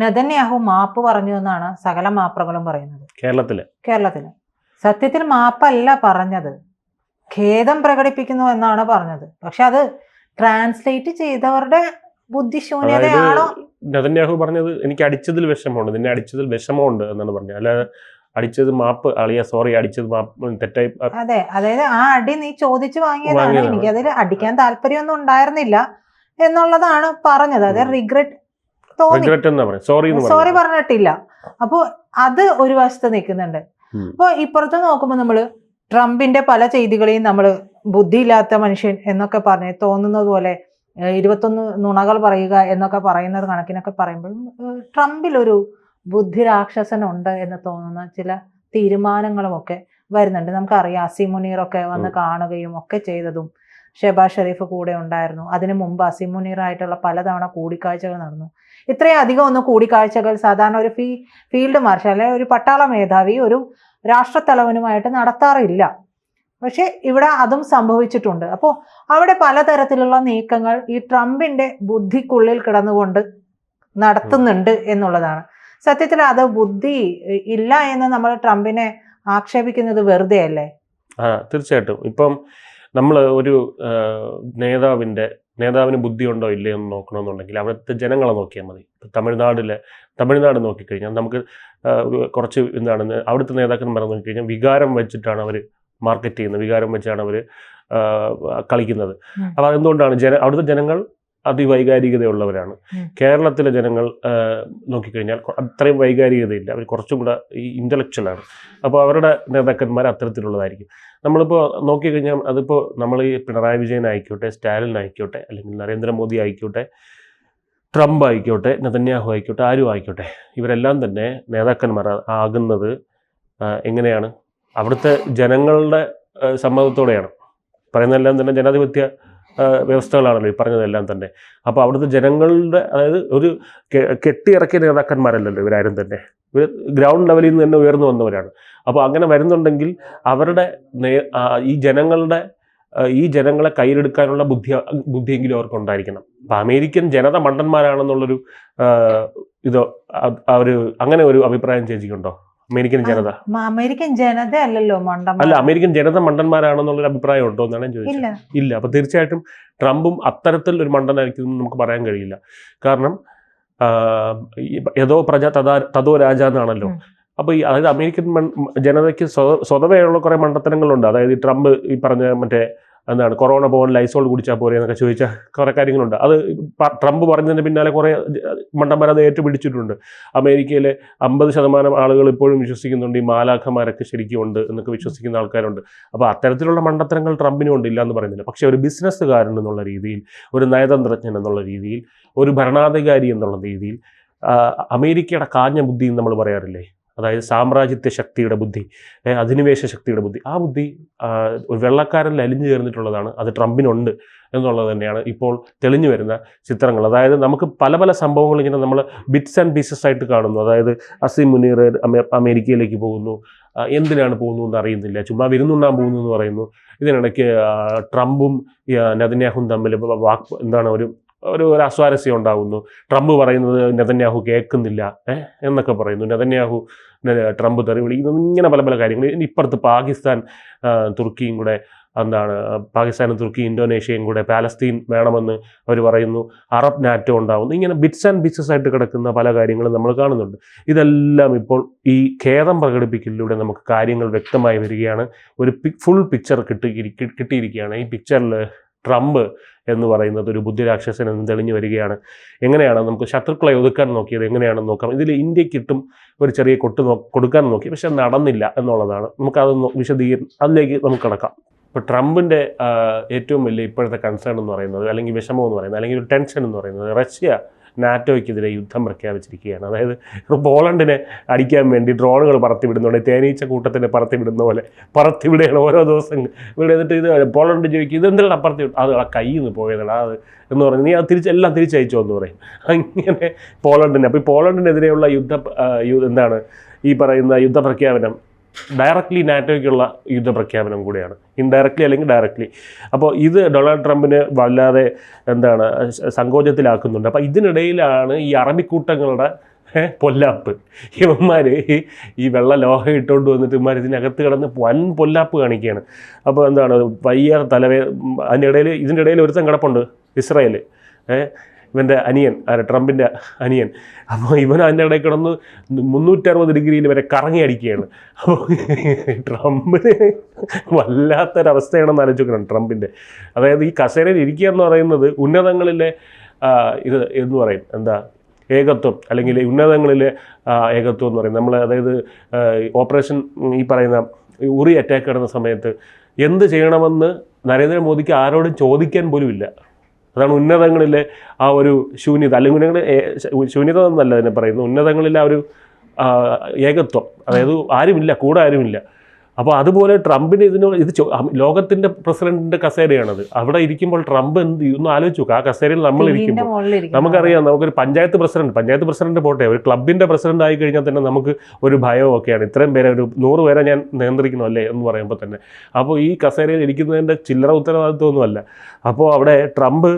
Netanyahu മാപ്പ് പറഞ്ഞു എന്നാണ് സകല മാപ്രകളും പറയുന്നത്. കേരളത്തില് സത്യത്തിൽ മാപ്പല്ല പറഞ്ഞത്, ഖേദം പ്രകടിപ്പിക്കുന്നു എന്നാണ് പറഞ്ഞത്. പക്ഷെ അത് ട്രാൻസ്ലേറ്റ് ചെയ്തവരുടെ ബുദ്ധിശൂന്യതയാണോ? നെതന്യാഹു പറഞ്ഞത് എനിക്ക് അടിച്ചതിൽ വിഷമമുണ്ട്, നിന്നെ അടിച്ചതിൽ വിഷമമുണ്ട് എന്നാണ് പറഞ്ഞത്. അല്ലാതെ അടിച്ചത് മാപ്പ് അളിയ സോറി അടിച്ചത് മാപ്പ് തെറ്റായി. അതെ, അതായത് ആ അടി നീ ചോദിച്ചു വാങ്ങിയതാണ്, എനിക്ക് അതിൽ അടിക്കാൻ താല്പര്യമൊന്നും ഉണ്ടായിരുന്നില്ല എന്നുള്ളതാണ് പറഞ്ഞത്. അത് റിഗ്രറ്റ് സോറി പറഞ്ഞിട്ടില്ല. അപ്പൊ അത് ഒരു വശത്ത് നിൽക്കുന്നുണ്ട്. അപ്പൊ ഇപ്പുറത്ത് നോക്കുമ്പോ നമ്മള് ട്രംപിന്റെ പല ചെയ്തികളെയും നമ്മള് ബുദ്ധിയില്ലാത്ത മനുഷ്യൻ എന്നൊക്കെ പറഞ്ഞ് തോന്നുന്നത് പോലെ 21 നുണകൾ പറയുക എന്നൊക്കെ പറയുന്നത് കണക്കിനൊക്കെ പറയുമ്പോൾ ട്രംപിലൊരു ബുദ്ധിരാക്ഷസനുണ്ട് എന്ന് തോന്നുന്ന ചില തീരുമാനങ്ങളും ഒക്കെ വരുന്നുണ്ട്. നമുക്കറിയാം അസീം മുനീറൊക്കെ വന്ന് കാണുകയും ഒക്കെ ചെയ്തതും ഷെഹബാസ് ഷെരീഫ് കൂടെ ഉണ്ടായിരുന്നു. അതിനു മുമ്പ് അസീം മുനീറായിട്ടുള്ള പലതവണ കൂടിക്കാഴ്ചകൾ നടന്നു. ഇത്രയും അധികം ഒന്നും കൂടിക്കാഴ്ചകൾ സാധാരണ ഒരു ഫീൽഡ് മാർഷൽ അല്ലെങ്കിൽ ഒരു പട്ടാള മേധാവി ഒരു രാഷ്ട്രത്തലവനുമായിട്ട് നടത്താറില്ല. പക്ഷെ ഇവിടെ അതും സംഭവിച്ചിട്ടുണ്ട്. അപ്പോൾ അവിടെ പലതരത്തിലുള്ള നീക്കങ്ങൾ ഈ ട്രംപിന്റെ ബുദ്ധിക്കുള്ളിൽ കിടന്നുകൊണ്ട് നടത്തുന്നുണ്ട് എന്നുള്ളതാണ്. സത്യത്തിൽ അത് ബുദ്ധി ഇല്ല എന്ന് നമ്മൾ ട്രംപിനെ ആക്ഷേപിക്കുന്നത് വെറുതെ അല്ലേ? തീർച്ചയായിട്ടും. ഇപ്പം നമ്മൾ ഒരു നേതാവിന് ബുദ്ധി ഉണ്ടോ ഇല്ലയോ എന്ന് നോക്കണമെന്നുണ്ടെങ്കിൽ അവിടുത്തെ ജനങ്ങളെ നോക്കിയാൽ മതി. തമിഴ്നാട് നോക്കിക്കഴിഞ്ഞാൽ നമുക്ക് കുറച്ച് എന്താണ് അവിടുത്തെ നേതാക്കന്മാരെ നോക്കിക്കഴിഞ്ഞാൽ വികാരം വെച്ചിട്ടാണ് അവർ മാർക്കറ്റ് ചെയ്യുന്നത്, വികാരം വെച്ചാണ് അവർ കളിക്കുന്നത്. അപ്പോൾ അതെന്തുകൊണ്ടാണ് അവിടുത്തെ ജനങ്ങൾ അതിവൈകാരികതയുള്ളവരാണ്. കേരളത്തിലെ ജനങ്ങൾ നോക്കിക്കഴിഞ്ഞാൽ അത്രയും വൈകാരികതയില്ല, അവർ കുറച്ചും കൂടെ ഈ ഇൻ്റലക്ച്വലാണ്. അപ്പോൾ അവരുടെ നേതാക്കന്മാർ അത്തരത്തിലുള്ളതായിരിക്കും. നമ്മളിപ്പോൾ നോക്കിക്കഴിഞ്ഞാൽ അതിപ്പോൾ നമ്മൾ ഈ പിണറായി വിജയൻ ആയിക്കോട്ടെ, സ്റ്റാലിൻ ആയിക്കോട്ടെ, അല്ലെങ്കിൽ നരേന്ദ്രമോദി ആയിക്കോട്ടെ, ട്രംപ് ആയിക്കോട്ടെ, നെതന്യാഹു ആയിക്കോട്ടെ, ആരും ആയിക്കോട്ടെ, ഇവരെല്ലാം തന്നെ നേതാക്കന്മാർ ആകുന്നത് എങ്ങനെയാണ്? അവിടുത്തെ ജനങ്ങളുടെ സമ്മതത്തോടെയാണ്. പറയുന്നതെല്ലാം തന്നെ ജനാധിപത്യ വ്യവസ്ഥകളാണല്ലോ ഈ പറഞ്ഞതെല്ലാം തന്നെ. അപ്പോൾ അവിടുത്തെ ജനങ്ങളുടെ, അതായത് ഒരു കെട്ടിയിറക്കിയ നേതാക്കന്മാരല്ലല്ലോ ഇവരാരും തന്നെ. ഇവർ ഗ്രൗണ്ട് ലെവലിൽ നിന്ന് തന്നെ ഉയർന്നു വന്നവരാണ്. അപ്പോൾ അങ്ങനെ വരുന്നുണ്ടെങ്കിൽ അവരുടെ ഈ ജനങ്ങളെ കയ്യിലെടുക്കാനുള്ള ബുദ്ധിയെങ്കിലും അവർക്കുണ്ടായിരിക്കണം. അപ്പം അമേരിക്കൻ ജനത മണ്ടന്മാരാണെന്നുള്ളൊരു അങ്ങനെ ഒരു അഭിപ്രായം ചേച്ചിക്കുണ്ടോ? അമേരിക്കൻ ജനത അല്ലല്ലോ അമേരിക്കൻ ജനത മണ്ടന്മാരാണെന്നുള്ളൊരു അഭിപ്രായം ഉണ്ടോ എന്നാണ് ഞാൻ ചോദിച്ചത്. ഇല്ല. അപ്പോൾ തീർച്ചയായിട്ടും ട്രംപും അത്തരത്തിൽ ഒരു മണ്ടനായിരിക്കും നമുക്ക് പറയാൻ കഴിയില്ല. കാരണം യഥോ പ്രജ തതോ രാജ എന്നാണല്ലോ. അപ്പോൾ അതായത് അമേരിക്കൻ ജനതയ്ക്ക് സ്വതവേയുള്ള കുറേ മണ്ടത്തരങ്ങളുണ്ട്. അതായത് ഈ ട്രംപ് ഈ പറഞ്ഞ മറ്റേ എന്താണ് കൊറോണ പോകാൻ ലൈസോൾ കുടിച്ചാൽ പോരെ എന്നൊക്കെ ചോദിച്ചാൽ കുറേ കാര്യങ്ങളുണ്ട്. അത് ട്രംപ് പറഞ്ഞതിന് പിന്നാലെ കുറേ മണ്ടന്മാർ അത് ഏറ്റുപിടിച്ചിട്ടുണ്ട്. അമേരിക്കയിലെ 50% ആളുകൾ ഇപ്പോഴും വിശ്വസിക്കുന്നുണ്ട് ഈ മാലാഖമാരൊക്കെ ശരിക്കും ഉണ്ട് എന്നൊക്കെ വിശ്വസിക്കുന്ന ആൾക്കാരുണ്ട്. അപ്പോൾ അത്തരത്തിലുള്ള മണ്ടത്തരങ്ങൾ ട്രംപിനും ഉണ്ട്, ഇല്ല എന്ന് പറയുന്നില്ല. പക്ഷേ ഒരു ബിസിനസ്സുകാരൻ എന്നുള്ള രീതിയിൽ, ഒരു നയതന്ത്രജ്ഞൻ എന്നുള്ള രീതിയിൽ, ഒരു ഭരണാധികാരി എന്നുള്ള രീതിയിൽ അമേരിക്കയുടെ കാഞ്ഞ ബുദ്ധി എന്ന് നമ്മൾ പറയാറില്ലേ, അതായത് സാമ്രാജ്യത്വ ശക്തിയുടെ ബുദ്ധി, അധിനിവേശ ശക്തിയുടെ ബുദ്ധി, ആ ബുദ്ധി ഒരു വെള്ളക്കാരനിൽ അലിഞ്ഞു ചേർന്നിട്ടുള്ളതാണ്. അത് ട്രംപിനുണ്ട് എന്നുള്ളത് തന്നെയാണ് ഇപ്പോൾ തെളിഞ്ഞു വരുന്ന ചിത്രങ്ങൾ. അതായത് നമുക്ക് പല പല സംഭവങ്ങൾ ഇങ്ങനെ നമ്മൾ ബിറ്റ്സ് ആൻഡ് പീസസ് ആയിട്ട് കാണുന്നു. അതായത് അസീം മുനീർ അമേരിക്കയിലേക്ക് പോകുന്നു, എന്തിനാണ് പോകുന്നു എന്ന് അറിയുന്നില്ല, ചുമ്മാ വിരുന്നുണ്ണാൻ പോകുന്നു എന്ന് പറയുന്നു. ഇതിനിടയ്ക്ക് ട്രംപും നെതന്യാഹുവും തമ്മിൽ ഒരു അസ്വാരസ്യം ഉണ്ടാകുന്നു. ട്രംപ് പറയുന്നത് നെതന്യാഹു കേൾക്കുന്നില്ല എന്നൊക്കെ പറയുന്നു. നെതന്യാഹു ട്രംപ് തെറി വിളിക്കുന്നു. ഇങ്ങനെ പല പല കാര്യങ്ങൾ. ഇപ്പുറത്ത് തുർക്കിയും കൂടെ പാകിസ്ഥാനും തുർക്കി ഇന്തോനേഷ്യയും കൂടെ പാലസ്തീൻ വേണമെന്ന് അവർ പറയുന്നു. അറബ് നാറ്റോ ഉണ്ടാകുന്നു. ഇങ്ങനെ ബിറ്റ്സ് ആൻഡ് പീസസ് ആയിട്ട് കിടക്കുന്ന പല കാര്യങ്ങളും നമ്മൾ കാണുന്നുണ്ട്. ഇതെല്ലാം ഇപ്പോൾ ഈ ഖേദം പ്രകടിപ്പിക്കലിലൂടെ നമുക്ക് കാര്യങ്ങൾ വ്യക്തമായി വരികയാണ്. ഒരു ഫുൾ പിക്ചർ കിട്ടിയിരിക്കുകയാണ്. ഈ പിക്ചറിൽ ട്രംപ് എന്ന് പറയുന്നത് ഒരു ബുദ്ധിരാക്ഷസൻ എന്ന് തെളിഞ്ഞു വരികയാണ്. എങ്ങനെയാണ് നമുക്ക് ശത്രുക്കളെ ഒതുക്കാൻ നോക്കിയത് എങ്ങനെയാണെന്ന് നോക്കാം. ഇതിൽ ഇന്ത്യക്കിട്ടും ഒരു ചെറിയ കൊടുക്കാൻ നോക്കി, പക്ഷെ നടന്നില്ല എന്നുള്ളതാണ്. നമുക്കത് അതിലേക്ക് നമുക്ക് കടക്കാം. ഇപ്പോൾ ട്രംപിൻ്റെ ഏറ്റവും വലിയ ഇപ്പോഴത്തെ കൺസേൺ എന്ന് പറയുന്നത്, അല്ലെങ്കിൽ വിഷമം എന്ന് പറയുന്നത്, അല്ലെങ്കിൽ ഒരു ടെൻഷൻ എന്ന് പറയുന്നത്, റഷ്യ നാറ്റോയ്ക്കെതിരെ യുദ്ധം പ്രഖ്യാപിച്ചിരിക്കുകയാണ്. അതായത് പോളണ്ടിനെ അടിക്കാൻ വേണ്ടി ഡ്രോണുകൾ പറത്തിവിടുന്നുണ്ട്. തേനീച്ച കൂട്ടത്തിനെ പറത്തിവിടുന്ന പോലെ പറത്തിവിടുകയാണ് ഓരോ ദിവസം. ഇവിടെ എന്നിട്ട് ഇത് പോളണ്ട് ചോദിക്കും, ഇതെന്താണ് അപ്പുറത്ത് അത് ആ കയ്യിൽ നിന്ന് പോയതാണ് അത് എന്ന് പറഞ്ഞ് നീ അത് എല്ലാം തിരിച്ചയച്ചോ എന്ന് പറയും. അങ്ങനെ പോളണ്ടിനെ, അപ്പോൾ ഈ പോളണ്ടിനെതിരെയുള്ള ഈ പറയുന്ന യുദ്ധപ്രഖ്യാപനം ഡയറക്റ്റ്ലി നാറ്റോയ്ക്കുള്ള യുദ്ധപ്രഖ്യാപനം കൂടെയാണ്, ഇൻഡയറക്റ്റ്ലി അല്ലെങ്കിൽ ഡയറക്റ്റ്ലി. അപ്പോൾ ഇത് ഡൊണാൾഡ് ട്രംപിന് വല്ലാതെ സങ്കോചത്തിലാക്കുന്നുണ്ട്. അപ്പോൾ ഇതിനിടയിലാണ് ഈ അറബിക്കൂട്ടങ്ങളുടെ പൊല്ലാപ്പ്. ഇവന്മാർ ഈ വെള്ള ലോഹം ഇട്ടുകൊണ്ട് വന്നിട്ട് ഇവന്മാർ ഇതിനകത്ത് കിടന്ന് വൻ പൊല്ലാപ്പ് കാണിക്കുകയാണ്. അപ്പോൾ എന്താണ് വയ്യാതെ ഇതിൻ്റെ ഇടയിൽ ഒരുത്തൻ കിടപ്പുണ്ട്, ഇസ്രായേൽ, ഇവൻ്റെ അനിയൻ, ട്രംപിൻ്റെ അനിയൻ. അപ്പോൾ ഇവൻ അതിൻ്റെ ഇടയിൽ കിടന്ന് 360 ഡിഗ്രിയിൽ വരെ കറങ്ങി അടിക്കുകയാണ്. അപ്പോൾ ട്രംപിന് വല്ലാത്തൊരവസ്ഥയാണെന്ന് ആലോചിക്കണം ട്രംപിൻ്റെ. അതായത് ഈ കസേരയിൽ ഇരിക്കുക എന്ന് പറയുന്നത് ഉന്നതങ്ങളിലെ ഇത് എന്ന് പറയും, എന്താ ഏകത്വം, അല്ലെങ്കിൽ ഉന്നതങ്ങളിലെ ഏകത്വം എന്ന് പറയും. നമ്മൾ അതായത് ഓപ്പറേഷൻ ഈ പറയുന്ന ഉറി അറ്റാക്ക് നടന്ന സമയത്ത് എന്ത് ചെയ്യണമെന്ന് നരേന്ദ്രമോദിക്ക് ആരോടും ചോദിക്കാൻ പോലും ഇല്ല. അതാണ് ഉന്നതങ്ങളിലെ ആ ഒരു ശൂന്യത, അല്ലെങ്കിൽ ശൂന്യത എന്നല്ല അതിനെ പറയുന്നത്, ഉന്നതങ്ങളിലെ ആ ഒരു ഏകത്വം. അതായത് ആരുമില്ല, കൂടെ ആരുമില്ല. അപ്പോൾ അതുപോലെ ട്രംപിന് ഇത് ലോകത്തിൻ്റെ പ്രസിഡന്റിൻ്റെ കസേരയാണത്. അവിടെ ഇരിക്കുമ്പോൾ ട്രംപ് ഒന്ന് ആലോചിച്ചു നോക്കുക. ആ കസേരയിൽ നമ്മൾ ഇരിക്കുമ്പോൾ നമുക്കറിയാം, നമുക്കൊരു പഞ്ചായത്ത് പ്രസിഡന്റ് പോട്ടെ, ഒരു ക്ലബിൻ്റെ പ്രസിഡന്റ് ആയി കഴിഞ്ഞാൽ തന്നെ നമുക്ക് ഒരു ഭയമൊക്കെയാണ്. ഇത്രയും പേരെ, ഒരു 100 പേരെ ഞാൻ നിയന്ത്രിക്കണം അല്ലേ എന്ന് പറയുമ്പോൾ തന്നെ. അപ്പോൾ ഈ കസേരയിൽ ഇരിക്കുന്നതിൻ്റെ ചില്ലറ ഉത്തരവാദിത്വമൊന്നുമല്ല. അപ്പോൾ അവിടെ ട്രംപ്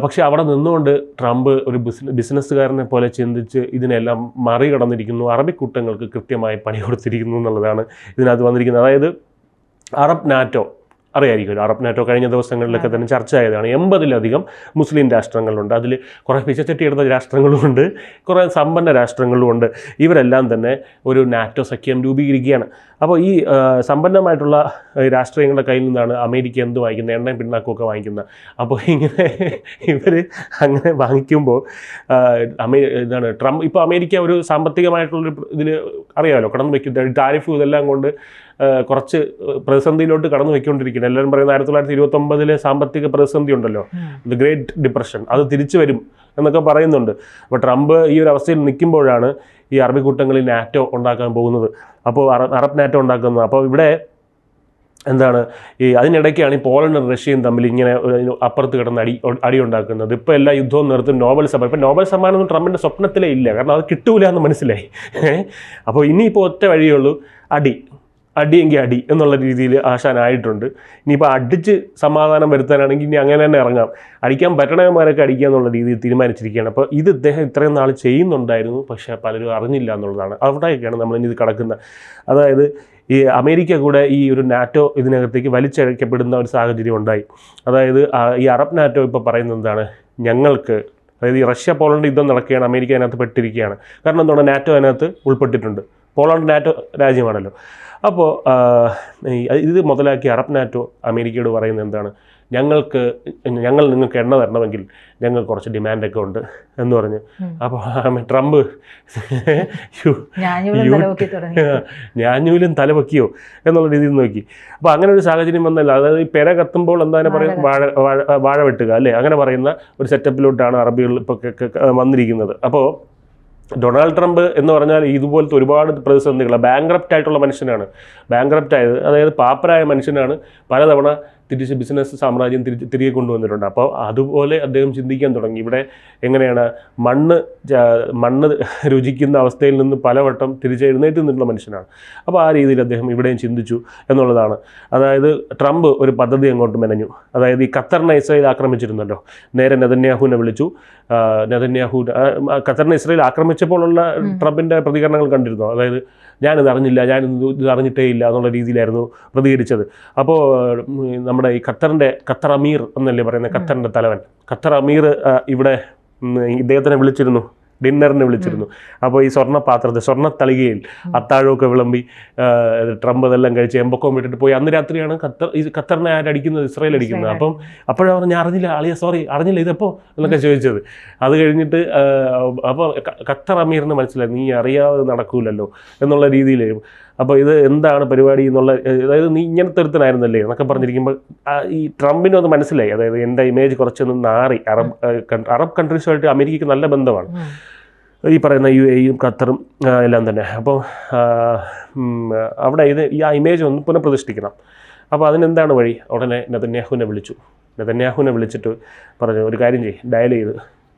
പക്ഷെ അവിടെ നിന്നുകൊണ്ട് ട്രംപ് ഒരു ബിസിനസ്സുകാരനെ പോലെ ചിന്തിച്ച് ഇതിനെല്ലാം മറികടന്നിരിക്കുന്നു. അറബി കൂട്ടങ്ങൾക്ക് കൃത്യമായി പണി കൊടുത്തിരിക്കുന്നു എന്നുള്ളതാണ് ഇതിനകത്ത് വന്നിരിക്കുന്നത്. അതായത് അറബ് നാറ്റോ അറിയായിരിക്കും. അറബ് നാറ്റോ കഴിഞ്ഞ ദിവസങ്ങളിലൊക്കെ തന്നെ ചർച്ചയായതാണ്. 80-ലധികം മുസ്ലിം രാഷ്ട്രങ്ങളുണ്ട്. അതിൽ കുറേ പിച്ചച്ചട്ടിയെടുത്ത രാഷ്ട്രങ്ങളുമുണ്ട്, കുറേ സമ്പന്ന രാഷ്ട്രങ്ങളുമുണ്ട്. ഇവരെല്ലാം തന്നെ ഒരു നാറ്റോ സഖ്യം രൂപീകരിക്കുകയാണ്. അപ്പോൾ ഈ സമ്പന്നമായിട്ടുള്ള രാഷ്ട്രീയങ്ങളുടെ കയ്യിൽ നിന്നാണ് അമേരിക്ക എന്ത് വാങ്ങിക്കുന്നത്, എണ്ണയും പിണ്ണാക്കുമൊക്കെ വാങ്ങിക്കുന്നത്. അപ്പോൾ ഇങ്ങനെ ഇവർ അങ്ങനെ വാങ്ങിക്കുമ്പോൾ ഇതാണ് ട്രംപ്. ഇപ്പോൾ അമേരിക്ക ഒരു സാമ്പത്തികമായിട്ടുള്ളൊരു ഇതിൽ അറിയാമല്ലോ, കടന്നു വയ്ക്കുന്ന ടാരിഫ് ഇതെല്ലാം കൊണ്ട് കുറച്ച് പ്രതിസന്ധിയിലോട്ട് കടന്നു വയ്ക്കൊണ്ടിരിക്കുകയാണ്. എല്ലാവരും പറയുന്നത് 1929 സാമ്പത്തിക പ്രതിസന്ധി ഉണ്ടല്ലോ, ദ ഗ്രേറ്റ് ഡിപ്രഷൻ, അത് തിരിച്ചു വരും എന്നൊക്കെ പറയുന്നുണ്ട്. അപ്പോൾ ട്രംപ് ഈ ഒരു അവസ്ഥയിൽ നിൽക്കുമ്പോഴാണ് ഈ അറബി കൂട്ടങ്ങളിൽ നാറ്റോ ഉണ്ടാക്കാൻ പോകുന്നത്. അപ്പോൾ അറബ് നാറ്റോ ഉണ്ടാക്കുന്നത്. അപ്പോൾ ഇവിടെ എന്താണ് അതിനിടയ്ക്കാണ് ഈ പോളണ്ടും റഷ്യയും തമ്മിൽ ഇങ്ങനെ അപ്പുറത്ത് കിടന്ന് അടി ഉണ്ടാക്കുന്നത്. ഇപ്പോൾ എല്ലാ യുദ്ധവും നിർത്തും, നോബൽ സമ്മാനം. ഇപ്പം നോബൽ സമ്മാനമൊന്നും ട്രംപിൻ്റെ സ്വപ്നത്തിലേ ഇല്ല, കാരണം അത് കിട്ടൂല എന്ന് മനസ്സിലായി. അപ്പോൾ ഇനിയിപ്പോൾ ഒറ്റ വഴിയുള്ളൂ, അടിയെങ്കിൽ അടി എന്നുള്ള രീതിയിൽ ആശാനായിട്ടുണ്ട്. ഇനിയിപ്പോൾ അടിച്ച് സമാധാനം വരുത്താനാണെങ്കിൽ ഇനി അങ്ങനെ തന്നെ ഇറങ്ങാം, അടിക്കാൻ പറ്റണവന്മാരൊക്കെ അടിക്കുക എന്നുള്ള രീതിയിൽ തീരുമാനിച്ചിരിക്കുകയാണ്. അപ്പോൾ ഇത് ഇദ്ദേഹം ഇത്രയും നാൾ ചെയ്യുന്നുണ്ടായിരുന്നു, പക്ഷേ പലരും അറിഞ്ഞില്ല എന്നുള്ളതാണ്. അവിടെയൊക്കെയാണ് നമ്മളിനി ഇത് കിടക്കുന്നത്. അതായത് ഈ അമേരിക്ക കൂടെ ഈ ഒരു നാറ്റോ ഇതിനകത്തേക്ക് വലിച്ചഴക്കപ്പെടുന്ന ഒരു സാഹചര്യം ഉണ്ടായി. അതായത് ഈ അറബ് നാറ്റോ ഇപ്പോൾ പറയുന്നത് എന്താണ്, ഞങ്ങൾക്ക്, അതായത് ഈ റഷ്യ പോളണ്ട് യുദ്ധം നടക്കുകയാണ്, അമേരിക്ക അതിനകത്ത് പെട്ടിരിക്കുകയാണ്. കാരണം എന്താണ്, നാറ്റോ അതിനകത്ത് ഉൾപ്പെട്ടിട്ടുണ്ട്. പോളണ്ട് നാറ്റോ രാജ്യമാണല്ലോ. അപ്പോൾ ഇത് മുതലാക്കി അറബ് നാറ്റോ അമേരിക്കയോട് പറയുന്നത് എന്താണ്, ഞങ്ങൾ നിങ്ങൾക്ക് എണ്ണ തരണമെങ്കിൽ ഞങ്ങൾക്ക് കുറച്ച് ഡിമാൻഡൊക്കെ ഉണ്ട് എന്ന് പറഞ്ഞ്. അപ്പോൾ ട്രംപ് ഞാഞ്ഞൂലും തലവെക്കിയോ എന്നുള്ള രീതിയിൽ നോക്കി. അപ്പോൾ അങ്ങനെ ഒരു സാഹചര്യം വന്നല്ല. അതായത് ഈ പെര കത്തുമ്പോൾ എന്താണ് പറയുക, വാഴ വെട്ടുക അല്ലേ, അങ്ങനെ പറയുന്ന ഒരു സെറ്റപ്പിലോട്ടാണ് അറബികൾ ഇപ്പോൾ വന്നിരിക്കുന്നത്. അപ്പോൾ ഡൊണാൾഡ് ട്രംപ് എന്ന് പറഞ്ഞാൽ ഇതുപോലത്തെ ഒരുപാട് പ്രതിസന്ധികൾ, ബാങ്ക്രപ്റ്റ് ആയിട്ടുള്ള മനുഷ്യനാണ്. ബാങ്ക്രപ്റ്റ് ആയത്, അതായത് പാപ്പരായ മനുഷ്യനാണ്. പലതവണ തിരിച്ച് ബിസിനസ് സാമ്രാജ്യം തിരികെ കൊണ്ടുവന്നിട്ടുണ്ട്. അപ്പോൾ അതുപോലെ അദ്ദേഹം ചിന്തിക്കാൻ തുടങ്ങി. ഇവിടെ എങ്ങനെയാണ് മണ്ണ് രുചിക്കുന്ന അവസ്ഥയിൽ നിന്ന് പലവട്ടം തിരിച്ചെഴുന്നേറ്റ് നിന്നുള്ള മനുഷ്യനാണ്. അപ്പോൾ ആ രീതിയിൽ അദ്ദേഹം ഇവിടെയും ചിന്തിച്ചു എന്നുള്ളതാണ്. അതായത് ട്രംപ് ഒരു പദ്ധതി അങ്ങോട്ട് മെനഞ്ഞു. അതായത് ഈ ഖത്തറിനെ ഇസ്രായേൽ ആക്രമിച്ചിരുന്നല്ലോ, നേരെ നെതന്യാഹുവിനെ വിളിച്ചു. ഖത്തറിനെ ഇസ്രായേൽ ആക്രമിച്ചപ്പോഴുള്ള ട്രംപിൻ്റെ പ്രതികരണങ്ങൾ കണ്ടിരുന്നു. അതായത് ഞാനിത് അറിഞ്ഞില്ല, ഇത് അറിഞ്ഞിട്ടേ ഇല്ല എന്നുള്ള രീതിയിലായിരുന്നു പ്രതികരിച്ചത്. അപ്പോൾ നമ്മുടെ ഈ ഖത്തർ അമീർ എന്നല്ലേ പറയുന്നത്, ഖത്തറിൻ്റെ തലവൻ, ഖത്തർ അമീർ ഇവിടെ ഇദ്ദേഹത്തിനെ വിളിച്ചിരുന്നു, ഡിന്നറിന് വിളിച്ചിരുന്നു. അപ്പോൾ ഈ സ്വർണ്ണത്തളികയിൽ അത്താഴമൊക്കെ വിളമ്പി ട്രംപ് അതെല്ലാം കഴിച്ച് എമ്പൊക്കം വിട്ടിട്ട് പോയി. അന്ന് രാത്രിയാണ് ഖത്തറിനെ ആരടിക്കുന്നത്, ഇസ്രായേൽ അടിക്കുന്നത്. അപ്പോഴാണ് ഞാൻ അറിഞ്ഞില്ല ഇതെപ്പോൾ എന്നൊക്കെ ചോദിച്ചത്. അത് കഴിഞ്ഞിട്ട് അപ്പോൾ ഖത്തർ അമീറിന് മനസ്സിലായി, നീ അറിയാതെ നടക്കൂലല്ലോ എന്നുള്ള രീതിയിൽ. അപ്പോൾ ഇത് എന്താണ് പരിപാടി എന്നുള്ള, അതായത് നീ ഇങ്ങനത്തെ ഒരുത്തനായിരുന്നല്ലേ എന്നൊക്കെ പറഞ്ഞിരിക്കുമ്പോൾ ഈ ട്രംപിനും അത് മനസ്സിലായി. അതായത് എൻ്റെ ഇമേജ് കുറച്ചൊന്നും നാറി. അറബ് കൺട്രീസുമായിട്ട് അമേരിക്കയ്ക്ക് നല്ല ബന്ധമാണ്, ഈ പറയുന്ന UAE-യും ഖത്തറും എല്ലാം തന്നെ. അപ്പോൾ അവിടെ ഈ ഇമേജ് ഒന്ന് പുനഃപ്രതിഷ്ഠിക്കണം. അപ്പോൾ അതിനെന്താണ് വഴി? ഉടനെ നെതന്യാഹുവിനെ വിളിച്ചിട്ട് പറഞ്ഞു, ഒരു കാര്യം ചെയ്യ്, ഡയൽ ചെയ്ത്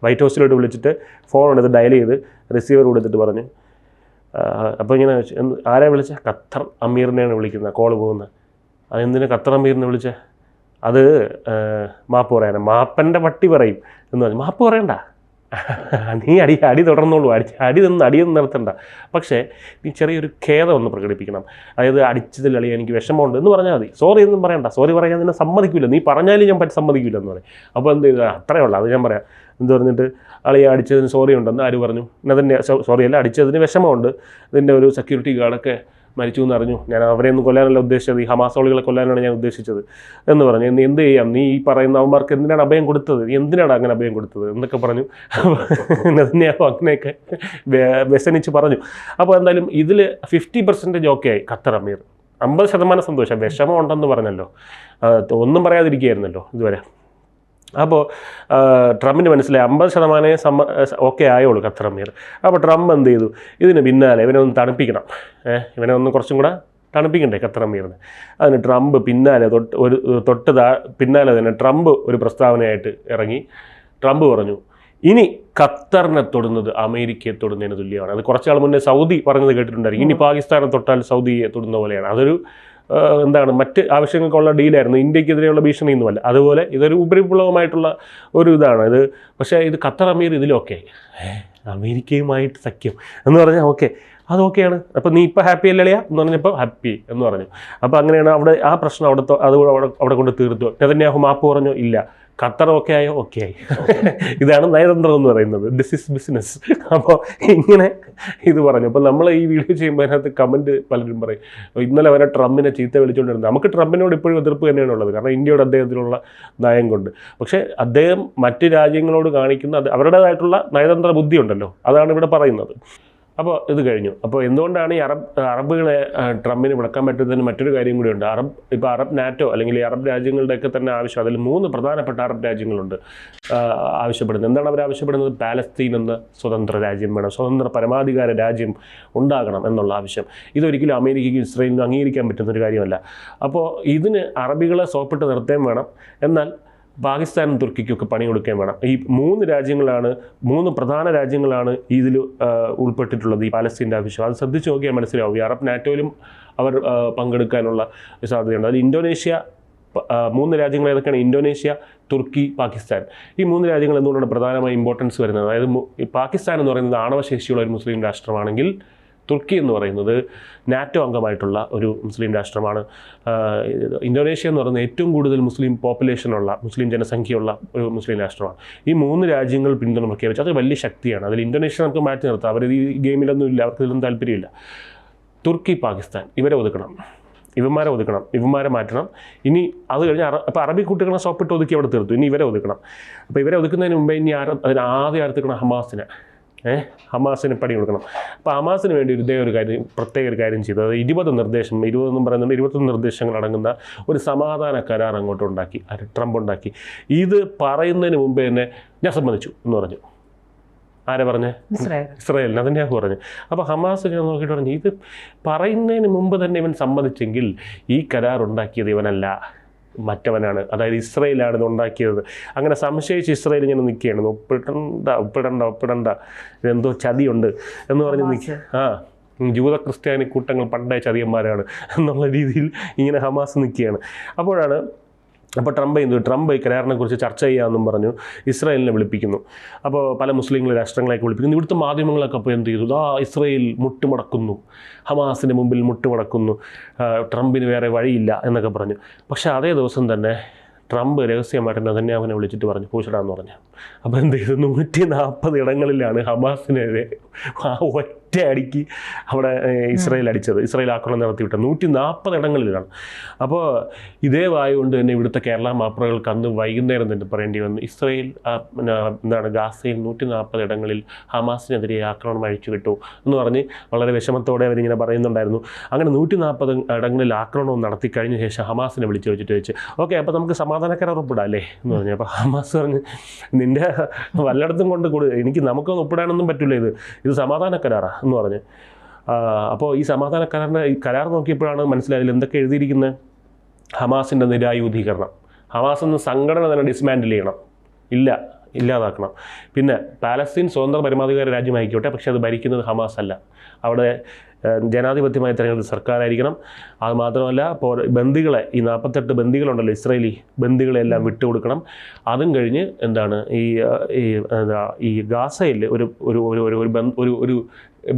വൈറ്റ് ഹൗസിലോട്ട് വിളിച്ചിട്ട് ഫോൺ എടുത്ത് ഡയൽ ചെയ്ത് റിസീവർ കൊടുത്തിട്ട് പറഞ്ഞു. അപ്പോൾ ഇങ്ങനെ ആരെ വിളിച്ച? ഖത്തർ അമീറിനെയാണ് വിളിക്കുന്നത്, കോള് പോകുന്നത്. അതെന്തിനാ ഖത്തർ അമീറിനെ വിളിച്ചത്? അത് മാപ്പ് പറയാനാണ്, മാപ്പൻ്റെ പട്ടി പറയും എന്ന് പറഞ്ഞു. മാപ്പ് പറയണ്ട, നീ അടി തുടർന്നോളൂ, അടി നിന്ന് നിർത്തണ്ട, പക്ഷേ നീ ചെറിയൊരു ഖേദം ഒന്ന് പ്രകടിപ്പിക്കണം. അതായത് അടിച്ചതിൽ അളിയാ എനിക്ക് വിഷമമുണ്ട് എന്ന് പറഞ്ഞാൽ മതി. സോറി ഒന്നും പറയണ്ട, സോറി പറയാൻ നിന്നെ സമ്മതിക്കില്ല, നീ പറഞ്ഞാലും ഞാൻ സമ്മതിക്കില്ല എന്ന് പറയും. അപ്പോൾ എന്ത് ചെയ്താൽ അത്രയേ ഉള്ളൂ. അത് ഞാൻ പറയാം. എന്ത് പറഞ്ഞിട്ട് അളിയെ അടിച്ചതിന് സോറി ഉണ്ടെന്ന് ആര് പറഞ്ഞു? എന്നാൽ തന്നെ സോറിയല്ല, അടിച്ചതിന് വിഷമമുണ്ട്, ഇതിൻ്റെ ഒരു സെക്യൂരിറ്റി ഗാർഡൊക്കെ മരിച്ചു എന്ന് അറിഞ്ഞു, ഞാൻ അവരെയൊന്നും കൊല്ലാനല്ല ഉദ്ദേശിച്ചത്, ഈ ഹമാസോളികളെ കൊല്ലാനാണ് ഞാൻ ഉദ്ദേശിച്ചത് എന്ന് പറഞ്ഞു. എന്ത് ചെയ്യാം, നീ ഈ പറയുന്ന അവന്മാർക്ക് എന്തിനാണ് അഭയം കൊടുത്തത്, നീ എന്തിനാണ് അങ്ങനെ അഭയം കൊടുത്തത് എന്നൊക്കെ പറഞ്ഞു. നെതന്യാഹു അങ്ങനെയൊക്കെ വ്യസനിച്ച് പറഞ്ഞു. അപ്പോൾ എന്തായാലും ഇതിൽ 50% ഓക്കെ ആയി ഖത്തർ അമീർ, 50% സന്തോഷം. വിഷമം ഉണ്ടെന്ന് പറഞ്ഞല്ലോ, ഒന്നും പറയാതിരിക്കുകയായിരുന്നല്ലോ ഇതുവരെ. അപ്പോൾ ട്രംപിന് മനസ്സിലായി 50% ഓക്കെ ആയുള്ളൂ ഖത്തർ അമീർ. അപ്പോൾ ട്രംപ് എന്ത് ചെയ്തു, ഇതിന് പിന്നാലെ ഇവനെ ഒന്ന് തണുപ്പിക്കണം, ഇവനെ ഒന്ന് കുറച്ചും കൂടെ തണുപ്പിക്കണ്ടേ ഖത്തർ അമീറിന്. അതിന് ട്രംപ് പിന്നാലെ പിന്നാലെ തന്നെ ട്രംപ് ഒരു പ്രസ്താവനയായിട്ട് ഇറങ്ങി. ട്രംപ് പറഞ്ഞു, ഇനി ഖത്തറിനെ തൊടുന്നത് അമേരിക്കയെ തൊടുന്നതിന് തുല്യമാണ്. അത് കുറച്ചാൾ മുന്നേ സൗദി പറഞ്ഞത് കേട്ടിട്ടുണ്ടായിരിക്കും. ഇനി പാകിസ്ഥാനെ തൊട്ടാൽ സൗദിയെ തൊടുന്ന പോലെയാണ്. അതൊരു മറ്റ് ആവശ്യങ്ങൾക്കുള്ള ഡീലായിരുന്നു, ഇന്ത്യക്കെതിരെയുള്ള ഭീഷണിയൊന്നുമല്ല. അതുപോലെ ഇതൊരു ഉപരിപ്ലവമായിട്ടുള്ള ഒരു ഇതാണ് ഇത്. പക്ഷേ ഇത് ഖത്തർ അമീർ ഇതിലൊക്കെ അമേരിക്കയുമായിട്ട് സഖ്യം എന്ന് പറഞ്ഞാൽ ഓക്കെ, അത് ഓക്കെയാണ്. അപ്പോൾ നീ ഇപ്പോൾ ഹാപ്പി അല്ലളിയാ എന്ന് പറഞ്ഞപ്പോൾ ഹാപ്പി എന്ന് പറഞ്ഞു. അപ്പോൾ അങ്ങനെയാണ് അവിടെ ആ പ്രശ്നം അവിടെ കൊണ്ട് തീർത്തു. നെതന്യാഹു മാപ്പ് പറഞ്ഞു, ഇല്ല ഖത്തർ ഓക്കെ ആയോ, ഓക്കെ ആയി. ഇതാണ് നയതന്ത്രം എന്ന് പറയുന്നത്, ദിസ് ഇസ് ബിസിനസ്. അപ്പോൾ ഇങ്ങനെ ഇത് പറഞ്ഞു. അപ്പോൾ നമ്മൾ ഈ വീഡിയോ ചെയ്യുമ്പോൾ അതിനകത്ത് കമൻറ്റ് പലരും പറയും, ഇന്നലെ വരെ ട്രംപിനെ ചീത്ത വിളിച്ചുകൊണ്ടിരുന്നത്. നമുക്ക് ട്രംപിനോട് ഇപ്പോഴും എതിർപ്പ് തന്നെയാണ് ഉള്ളത്, കാരണം ഇന്ത്യയോട് അദ്ദേഹത്തിനുള്ള നയം കൊണ്ട്. പക്ഷേ അദ്ദേഹം മറ്റ് രാജ്യങ്ങളോട് കാണിക്കുന്ന അവരുടേതായിട്ടുള്ള നയതന്ത്ര ബുദ്ധി ഉണ്ടല്ലോ, അതാണ് ഇവിടെ പറയുന്നത്. അപ്പോൾ ഇത് കഴിഞ്ഞു. അപ്പോൾ എന്തുകൊണ്ടാണ് ഈ അറബുകളെ ട്രംപിന് വിളക്കാൻ പറ്റുന്നതിന് മറ്റൊരു കാര്യം കൂടിയുണ്ട്. ഇപ്പോൾ അറബ് നാറ്റോ അല്ലെങ്കിൽ ഈ അറബ് രാജ്യങ്ങളുടെയൊക്കെ തന്നെ ആവശ്യം, അതിൽ 3 പ്രധാനപ്പെട്ട അറബ് രാജ്യങ്ങളുണ്ട് ആവശ്യപ്പെടുന്നത്. എന്താണ് അവർ ആവശ്യപ്പെടുന്നത്? പാലസ്തീൻ എന്ന സ്വതന്ത്ര രാജ്യം വേണം, സ്വതന്ത്ര പരമാധികാര രാജ്യം ഉണ്ടാകണം എന്നുള്ള ആവശ്യം. ഇതൊരിക്കലും അമേരിക്കയ്ക്കും ഇസ്രായേലിനും അംഗീകരിക്കാൻ പറ്റുന്നൊരു കാര്യമല്ല. അപ്പോൾ ഇതിന് അറബികളെ സോപ്പിട്ട് നിർത്തുകയും വേണം, എന്നാൽ പാകിസ്ഥാനും തുർക്കിക്കൊക്കെ പണി കൊടുക്കുകയും വേണം. ഈ 3 രാജ്യങ്ങളാണ്, 3 പ്രധാന രാജ്യങ്ങളാണ് ഇതിൽ ഉൾപ്പെട്ടിട്ടുള്ളത്, ഈ പാലസ്തീൻ്റെ ആവശ്യം. അത് ശ്രദ്ധിച്ച് നോക്കിയാൽ മനസ്സിലാവും. ഈ അറബ് നാറ്റോയിലും അവർ പങ്കെടുക്കാനുള്ള സാധ്യതയുണ്ട്. അതിൽ ഇന്തോനേഷ്യ, 3 രാജ്യങ്ങൾ ഏതൊക്കെയാണ്? ഇന്തോനേഷ്യ, തുർക്കി, പാകിസ്ഥാൻ. ഈ 3 രാജ്യങ്ങൾ എന്തുകൊണ്ടാണ് പ്രധാനമായി ഇമ്പോർട്ടൻസ് വരുന്നത്? അതായത് ഈ പാകിസ്ഥാൻ എന്ന് പറയുന്നത് ആണവശേഷിയുള്ള ഒരു മുസ്ലിം രാഷ്ട്രമാണെങ്കിൽ തുർക്കി എന്ന് പറയുന്നത് നാറ്റോ അംഗമായിട്ടുള്ള ഒരു മുസ്ലിം രാഷ്ട്രമാണ്. ഇന്തോനേഷ്യ എന്ന് പറയുന്നത് ഏറ്റവും കൂടുതൽ മുസ്ലിം പോപ്പുലേഷനുള്ള, മുസ്ലിം ജനസംഖ്യയുള്ള ഒരു മുസ്ലിം രാഷ്ട്രമാണ്. ഈ 3 രാജ്യങ്ങൾ പിന്തുണ പ്രഖ്യാപിച്ചു. അത് വലിയ ശക്തിയാണ്. അതിൽ ഇന്തോനേഷ്യ നമുക്ക് മാറ്റി നിർത്താം, അവർ ഈ ഗെയിമിലൊന്നും ഇല്ല, അവർക്ക് ഇതിലൊന്നും താല്പര്യമില്ല. തുർക്കി, പാകിസ്ഥാൻ ഇവരെ ഒതുക്കണം, ഇവന്മാരെ മാറ്റണം. ഇനി അത് കഴിഞ്ഞ് അപ്പോൾ അറബി കുട്ടികളെ സോപ്പിട്ട് ഒതുക്കി അവിടെ തീർത്തു. ഇനി ഇവരെ ഒതുക്കണം. അപ്പോൾ ഇവരെ ഒതുക്കുന്നതിന് മുമ്പേ ഇനി ആദ്യം ആർത്തിക്കണം ഹമാസിന് പണി കൊടുക്കണം. അപ്പോൾ ഹമാസിന് വേണ്ടി പ്രത്യേക ഒരു കാര്യം ചെയ്തു. അത് 20 പറയുന്നുണ്ട്, 21 നിർദ്ദേശങ്ങൾ അടങ്ങുന്ന ഒരു സമാധാന കരാർ അങ്ങോട്ട് ഉണ്ടാക്കി, ട്രംപ് ഉണ്ടാക്കി. ഇത് പറയുന്നതിന് മുമ്പേ തന്നെ ഞാൻ സമ്മതിച്ചു എന്ന് പറഞ്ഞു. ആരെ പറഞ്ഞേ? ഇസ്രായേലിന്. നെതന്യാഹു പറഞ്ഞു. അപ്പോൾ ഹമാസ് ഞാൻ നോക്കിയിട്ട് പറഞ്ഞു, ഇത് പറയുന്നതിന് മുമ്പ് തന്നെ ഇവൻ സമ്മതിച്ചെങ്കിൽ ഈ കരാർ ഉണ്ടാക്കിയത് ഇവനല്ല, മറ്റവനാണ്, അതായത് ഇസ്രായേലാണ് ഇത് ഉണ്ടാക്കിയത്. അങ്ങനെ സംശയിച്ച് ഇസ്രായേൽ ഇങ്ങനെ നിൽക്കുകയാണ്, ഒപ്പിടണ്ട ഇതെന്തോ ചതിയുണ്ട് എന്ന് പറഞ്ഞ് ജൂത ക്രിസ്ത്യാനി കൂട്ടങ്ങൾ പണ്ടേ ചതിയന്മാരാണ് എന്നുള്ള രീതിയിൽ ഇങ്ങനെ ഹമാസ് നിൽക്കുകയാണ്. അപ്പോൾ ട്രംപ് ഈ കരാറിനെ കുറിച്ച് ചർച്ച ചെയ്യാമെന്നും പറഞ്ഞു ഇസ്രായേലിനെ വിളിപ്പിക്കുന്നു. അപ്പോൾ പല മുസ്ലിം രാഷ്ട്രങ്ങളെയൊക്കെ വിളിപ്പിക്കുന്നു. ഇവിടുത്തെ മാധ്യമങ്ങളൊക്കെ അപ്പോൾ എന്ത് ചെയ്തു? ഇസ്രായേൽ മുട്ടുമടക്കുന്നു, ഹമാസിന് മുമ്പിൽ മുട്ടുമടക്കുന്നു, ട്രംപിന് വേറെ വഴിയില്ല എന്നൊക്കെ പറഞ്ഞു. പക്ഷേ അതേ ദിവസം തന്നെ ട്രംപ് രഹസ്യമായിട്ട് നെതന്യാഹുവിനെ വിളിച്ചിട്ട് പറഞ്ഞു പൂശടാന്ന് പറഞ്ഞു. അപ്പോൾ എന്ത് ചെയ്തു? 140 ഇടങ്ങളിലാണ് ഹമാസിനെതിരെ ഒറ്റ അടിക്ക് അവിടെ ഇസ്രായേൽ ആക്രമണം നടത്തിവിട്ടത്. 140 ഇടങ്ങളിലാണ്. അപ്പോൾ ഇതേ വായുകൊണ്ട് തന്നെ ഇവിടുത്തെ കേരള മാപ്രകൾക്ക് അന്ന് വൈകുന്നേരം തന്നെ പറയേണ്ടി വന്നു, ഇസ്രായേൽ ഗാസയിൽ 140 ഇടങ്ങളിൽ ഹമാസിനെതിരെ ആക്രമണം അഴിച്ചു വിട്ടു എന്ന് പറഞ്ഞ് വളരെ വിഷമത്തോടെ അവരിങ്ങനെ പറയുന്നുണ്ടായിരുന്നു. അങ്ങനെ 140 ഇടങ്ങളിൽ ആക്രമണം നടത്തി കഴിഞ്ഞ ശേഷം ഹമാസിനെ വിളിച്ചു വെച്ചിട്ട് ഓക്കെ അപ്പോൾ നമുക്ക് സമാധാന കരാർ ഒപ്പിടാം അല്ലേ എന്ന് പറഞ്ഞു. അപ്പോൾ ഹമാസ് പറഞ്ഞു, നിൻ്റെ വല്ലയിടത്തും കൊണ്ട് നമുക്കൊന്നും ഒപ്പിടാനൊന്നും പറ്റില്ല, ഇത് സമാധാന കരാറാണ് എന്ന് പറഞ്ഞ്. അപ്പോൾ ഈ സമാധാന കരാർ നോക്കിയപ്പോഴാണ് മനസ്സിലായത് എന്തൊക്കെ എഴുതിയിരിക്കുന്നത്. ഹമാസിൻ്റെ നിരായുധീകരണം, ഹമാസ് എന്ന സംഘടന തന്നെ ഡിസ്മാൻഡിൽ ചെയ്യണം, ഇല്ല ഇല്ലാതാക്കണം. പിന്നെ പാലസ്തീൻ സ്വതന്ത്ര പരമാധികാര രാജ്യമായിക്കോട്ടെ, പക്ഷേ അത് ഭരിക്കുന്നത് ഹമാസ് അല്ല. അവിടെ ജനാധിപത്യമായി തിരഞ്ഞെടുത്ത സർക്കാരായിരിക്കണം. അത് മാത്രമല്ല, ഇപ്പോൾ ബന്ദികളെ, ഈ 48 ബന്ദികളുണ്ടല്ലോ, ഇസ്രായേലി ബന്ദികളെല്ലാം വിട്ടുകൊടുക്കണം. അതും കഴിഞ്ഞ് ഈ ഗാസയിൽ ഒരു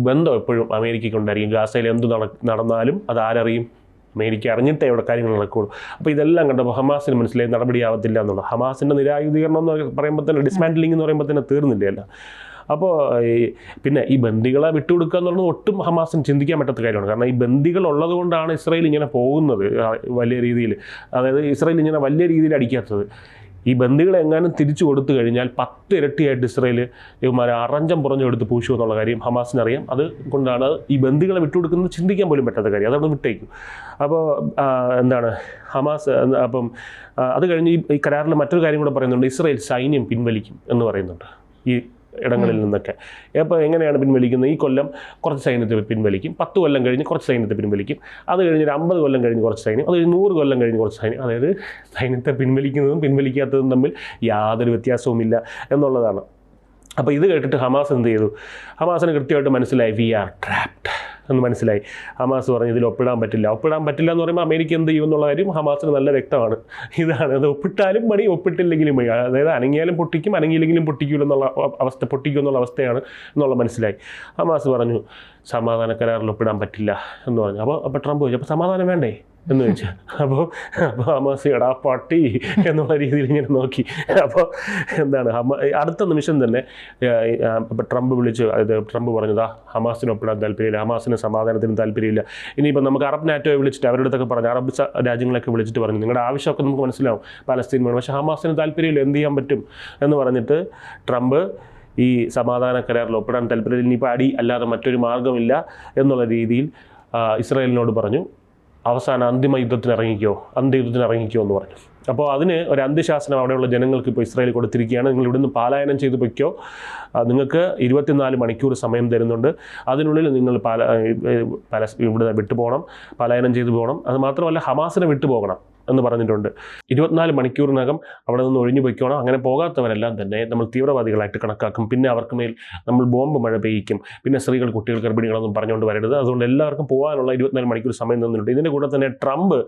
ബന്ധം എപ്പോഴും അമേരിക്കയ്ക്ക് ഉണ്ടായിരിക്കും. ഗാസയിൽ എന്ത് നടന്നാലും അത് ആരറിയും? അമേരിക്ക അറിഞ്ഞിട്ടേ ഇവിടെ കാര്യങ്ങൾ നടക്കുകയുള്ളൂ. അപ്പോൾ ഇതെല്ലാം കണ്ടപ്പോൾ ഹമാസിന് മനസ്സിലായി നടപടിയാവത്തില്ല എന്നുള്ളത്. ഹമാസിൻ്റെ നിരായുധീകരണം എന്ന് പറയുമ്പോൾ തന്നെ, ഡിസ്മാൻഡ്ലിംഗ് എന്ന് പറയുമ്പോൾ തന്നെ തീർന്നില്ല. അപ്പോൾ പിന്നെ ഈ ബന്ദികളെ വിട്ടുകൊടുക്കുക എന്നുള്ളത് ഒട്ടും ഹമാസിന് ചിന്തിക്കാൻ പറ്റാത്ത കാര്യമാണ്. കാരണം ഈ ബന്ദികൾ ഉള്ളത് കൊണ്ടാണ് ഇസ്രായേൽ ഇങ്ങനെ പോകുന്നത് വലിയ രീതിയിൽ. അതായത് ഇസ്രായേൽ ഇങ്ങനെ വലിയ രീതിയിൽ അടിക്കാത്തത്. ഈ ബന്ദികളെ എങ്ങാനും തിരിച്ചു കൊടുത്തു കഴിഞ്ഞാൽ 10 ഇരട്ടിയായിട്ട് ഇസ്രായേൽ ഇവന്മാരെ അറഞ്ചം പുറഞ്ഞെടുത്ത് പൂശു എന്നുള്ള കാര്യം ഹമാസിനറിയാം. അത് കൊണ്ടാണ് ഈ ബന്ദികളെ വിട്ടുകൊടുക്കുന്നത് ചിന്തിക്കാൻ പോലും പറ്റാത്ത കാര്യം. അതവിടെ വിട്ടേക്കും. അപ്പോൾ ഹമാസ് അപ്പം അത് കഴിഞ്ഞ് ഈ കരാറിൽ മറ്റൊരു കാര്യം കൂടെ പറയുന്നുണ്ട്. ഇസ്രായേൽ സൈന്യം പിൻവലിക്കും എന്ന് പറയുന്നുണ്ട് ഈ ഇടങ്ങളിൽ നിന്നൊക്കെ. അപ്പോൾ എങ്ങനെയാണ് പിൻവലിക്കുന്നത്? ഈ കൊല്ലം കുറച്ച് സൈന്യത്തെ പിൻവലിക്കും, 10 കൊല്ലം കഴിഞ്ഞ് കുറച്ച് സൈന്യത്തെ പിൻവലിക്കും, അത് കഴിഞ്ഞ് ഒരു 50 കൊല്ലം കഴിഞ്ഞ് കുറച്ച് സൈന്യം, അത് കഴിഞ്ഞ് 100 കൊല്ലം കഴിഞ്ഞ് കുറച്ച് സൈന്യം. അതായത് സൈന്യത്തെ പിൻവലിക്കുന്നതും പിൻവലിക്കാത്തതും തമ്മിൽ യാതൊരു വ്യത്യാസവുമില്ല എന്നുള്ളതാണ്. അപ്പോൾ ഇത് കേട്ടിട്ട് ഹമാസ് എന്ത് ചെയ്തു? ഹമാസിന് കൃത്യമായിട്ട് മനസ്സിലായി, വി ആർ ട്രാപ്ഡ് എന്ന് മനസ്സിലായി. ഹമാസ് പറഞ്ഞു ഇതിൽ ഒപ്പിടാൻ പറ്റില്ല എന്ന് പറയുമ്പോൾ അമേരിക്ക എന്ത് ചെയ്യും എന്നുള്ള കാര്യം ഹമാസിന് നല്ല വ്യക്തമാണ്. ഇതാണ്, അത് ഒപ്പിട്ടാലും മതി, ഒപ്പിട്ടില്ലെങ്കിലും മതി. അതായത് അനങ്ങിയാലും പൊട്ടിക്കും, അനങ്ങിയില്ലെങ്കിലും പൊട്ടിക്കും എന്നുള്ള അവസ്ഥയാണ് എന്നുള്ള മനസ്സിലായി. ഹമാസ് പറഞ്ഞു സമാധാന കരാറിൽ ഒപ്പിടാൻ പറ്റില്ല എന്ന് പറഞ്ഞു. അപ്പോൾ ട്രംപ് ചോദിച്ചു, അപ്പോൾ സമാധാനം വേണ്ടേ എന്ന് ചോദിച്ചു. അപ്പോൾ ഹമാസ് എടാ പട്ടി എന്നുള്ള രീതിയിൽ ഇങ്ങനെ നോക്കി. അപ്പോൾ അടുത്ത നിമിഷം തന്നെ ട്രംപ് പറഞ്ഞതാ ഹമാസിന് ഒപ്പിടാൻ താല്പര്യമില്ല, ഹമാസിന് സമാധാനത്തിന് താല്പര്യമില്ല. ഇനിയിപ്പോൾ നമുക്ക് അറബ് നാറ്റോയെ വിളിച്ചിട്ട് അവരുടെ അടുത്തൊക്കെ പറഞ്ഞു, അറബ് രാജ്യങ്ങളൊക്കെ വിളിച്ചിട്ട് പറഞ്ഞു നിങ്ങളുടെ ആവശ്യമൊക്കെ നമുക്ക് മനസ്സിലാവും, പലസ്തീൻ വേണം, പക്ഷേ ഹമാസിന് താല്പര്യമില്ല, എന്ത് ചെയ്യാൻ പറ്റും എന്ന് പറഞ്ഞിട്ട് ട്രംപ് ഈ സമാധാന കരാറിൽ ഒപ്പിടാൻ താല്പര്യമില്ല, ഇനിയിപ്പോൾ അടി അല്ലാതെ മറ്റൊരു മാർഗ്ഗമില്ല എന്നുള്ള രീതിയിൽ ഇസ്രായേലിനോട് പറഞ്ഞു അവസാന അന്ത്യയുദ്ധത്തിന് ഇറങ്ങിക്കോ എന്ന് പറഞ്ഞു. അപ്പോൾ അതിന് ഒരു അന്ത്യശാസനം അവിടെയുള്ള ജനങ്ങൾക്ക് ഇപ്പോൾ ഇസ്രായേൽ കൊടുത്തിരിക്കുകയാണ്. നിങ്ങൾ ഇവിടുന്ന് പലായനം ചെയ്ത് പൊയ്ക്കോ, നിങ്ങൾക്ക് 24 മണിക്കൂർ സമയം തരുന്നുണ്ട്, അതിനുള്ളിൽ നിങ്ങൾ ഇവിടെ വിട്ടുപോകണം, പലായനം ചെയ്തു പോകണം. അത് മാത്രമല്ല ഹമാസിനെ വിട്ടുപോകണം എന്ന് പറഞ്ഞിട്ടുണ്ട്. 24 മണിക്കൂറിനകം അവിടെ നിന്ന് ഒഴിഞ്ഞു പൊയ്ക്കോണം. അങ്ങനെ പോകാത്തവരെല്ലാം തന്നെ നമ്മൾ തീവ്രവാദികളായിട്ട് കണക്കാക്കും. പിന്നെ അവർക്ക് മേൽ നമ്മൾ ബോംബ് മഴ പെയ്യിക്കും. പിന്നെ സ്ത്രീകൾ, കുട്ടികൾ, ഗർഭിണികളൊന്നും പറഞ്ഞുകൊണ്ട് വരരുത്. അതുകൊണ്ട് എല്ലാവർക്കും പോകാനുള്ള 24 മണിക്കൂർ സമയം തന്നിട്ടുണ്ട്. ഇതിൻ്റെ കൂടെ തന്നെ ട്രംപ്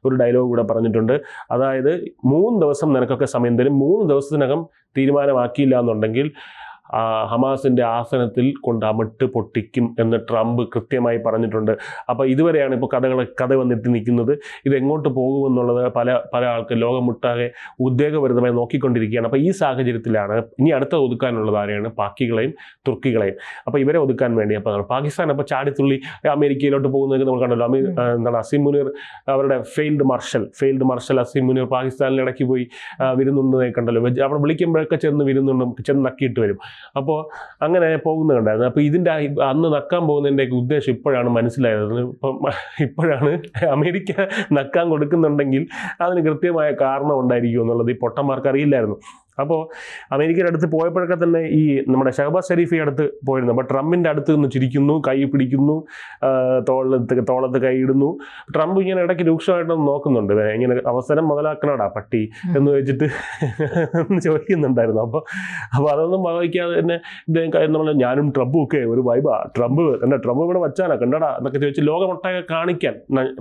ഒരു ഡയലോഗ് കൂടെ പറഞ്ഞിട്ടുണ്ട്. അതായത് 3 ദിവസം നിനക്കൊക്കെ സമയം തരും, 3 ദിവസത്തിനകം തീരുമാനമാക്കിയില്ല എന്നുണ്ടെങ്കിൽ ഹമാസിൻ്റെ ആസനത്തിൽ കൊണ്ട് അമിട്ട് പൊട്ടിക്കും എന്ന് ട്രംപ് കൃത്യമായി പറഞ്ഞിട്ടുണ്ട്. അപ്പോൾ ഇതുവരെയാണ് ഇപ്പോൾ കഥ വന്നെത്തി നിൽക്കുന്നത്. ഇതെങ്ങോട്ട് പോകുമെന്നുള്ളത് പല ആൾക്ക് ലോകമൊട്ടാകെ ഉദ്വേഗഭരിതമായി നോക്കിക്കൊണ്ടിരിക്കുകയാണ്. അപ്പോൾ ഈ സാഹചര്യത്തിലാണ് ഇനി അടുത്ത ഒതുക്കാനുള്ളത് ആരെയാണ്? പാക്കികളെയും തുർക്കികളെയും. അപ്പോൾ ഇവരെ ഒതുക്കാൻ വേണ്ടി അപ്പോൾ പാകിസ്ഥാൻ അപ്പോൾ ചാടിത്തുള്ളി അമേരിക്കയിലോട്ട് പോകുന്നതൊക്കെ നമ്മൾ കണ്ടല്ലോ. അസീം മുനീർ അവരുടെ ഫെയിൽഡ് മാർഷൽ അസീം മുനീർ പാകിസ്ഥാനിൽ ഇടയ്ക്ക് പോയി വിരുന്നുണ്ടെന്നൊക്കെ കണ്ടല്ലോ. അവിടെ വിളിക്കുമ്പോഴൊക്കെ ചെന്ന് നക്കിയിട്ട് വരും. അപ്പോൾ അങ്ങനെ പോകുന്നത് കണ്ടായിരുന്നു. അപ്പോൾ ഇതിൻ്റെ അന്ന് നക്കാൻ പോകുന്നതിൻ്റെയൊക്കെ ഉദ്ദേശം ഇപ്പോഴാണ് മനസ്സിലായത്. ഇപ്പോഴാണ് അമേരിക്ക നക്കാൻ കൊടുക്കുന്നുണ്ടെങ്കിൽ അതിന് കൃത്യമായ കാരണം ഉണ്ടായിരിക്കും എന്നുള്ളത് ഈ പൊട്ടന്മാർക്ക് അറിയില്ലായിരുന്നു. അപ്പോൾ അമേരിക്കയുടെ അടുത്ത് പോയപ്പോഴൊക്കെ തന്നെ ഈ നമ്മുടെ ഷഹബാസ് ഷരീഫ് അടുത്ത് പോയിരുന്നു. അപ്പോൾ ട്രംപിൻ്റെ അടുത്ത് നിന്ന് ചിരിക്കുന്നു, കൈ പിടിക്കുന്നു, തോളത്ത് കൈ ഇടുന്നു. ട്രംപ് ഇങ്ങനെ ഇടയ്ക്ക് രൂക്ഷമായിട്ടൊന്ന് നോക്കുന്നുണ്ട്, ഇങ്ങനെ അവസരം മുതലാക്കണോടാ പട്ടി എന്ന് വെച്ചിട്ട് ചോദിക്കുന്നുണ്ടായിരുന്നു. അപ്പോൾ അതൊന്നും വഹിക്കാതെ തന്നെ നമ്മൾ ഞാനും ട്രംപും ഒക്കെ ഒരു വൈബാ, ട്രംപ് ഇവിടെ വച്ചാനാ കണ്ടടാ എന്നൊക്കെ ചോദിച്ച് ലോകമൊട്ടാകെ കാണിക്കാൻ,